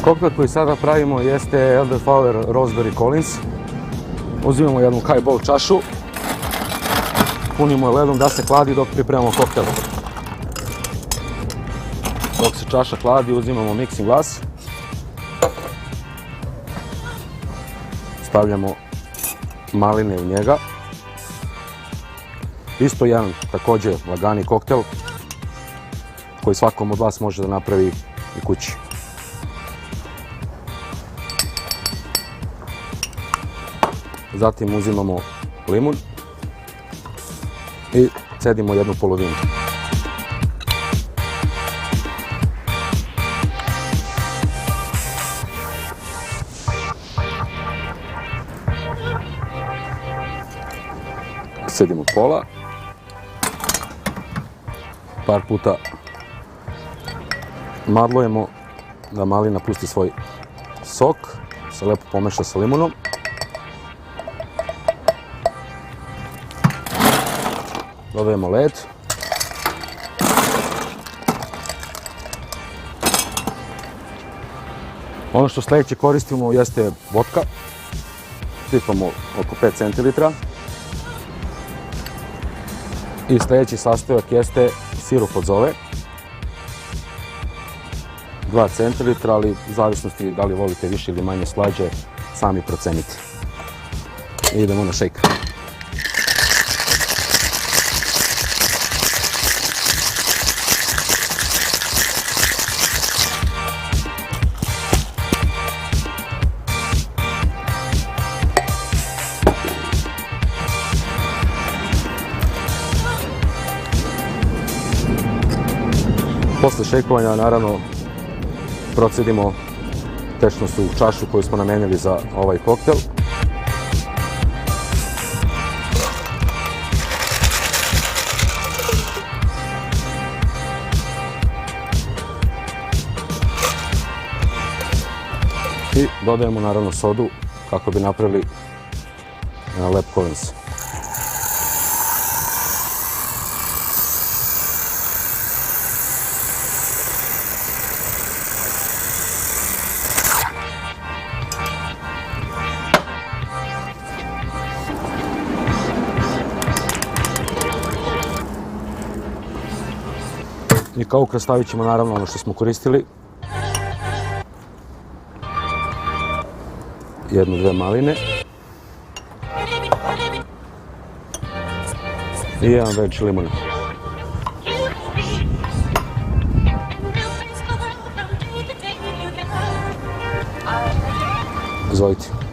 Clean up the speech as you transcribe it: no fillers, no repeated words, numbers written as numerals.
Koktel koji sada pravimo jeste Elderflower Roseberry Collins. Uzimamo jednu highball čašu, punimo je ledom da se hladi dok pripremamo koktel. Dok se čaša hladi, uzimamo mixing glas, stavljamo maline u njega. Isto jedan također lagani koktel koji svakom od vas može da napravi i kući. Zatim uzimamo limun i cedimo jednu polovinu. Cedimo pola. Par puta madlujemo da malina pusti svoj sok, se lepo pomeša sa limunom. Dodajemo led. Ono što sljedeće koristimo jeste vodka. Sipamo oko 5 centilitra. I sljedeći sastojak jeste sirup od zove. 2 centilitra, ali u zavisnosti da li volite više ili manje slađe, sami procenite. I idemo na šejk. Posle šejkovanja, naravno, procedimo tečnost u čašu koju smo namenili za ovaj koktel. I dodajemo, naravno, sodu kako bi napravili lep Collins. I kao ukras stavit ćemo naravno ono što smo koristili. 1-2 maline. I 1 već limuna. Izvolite.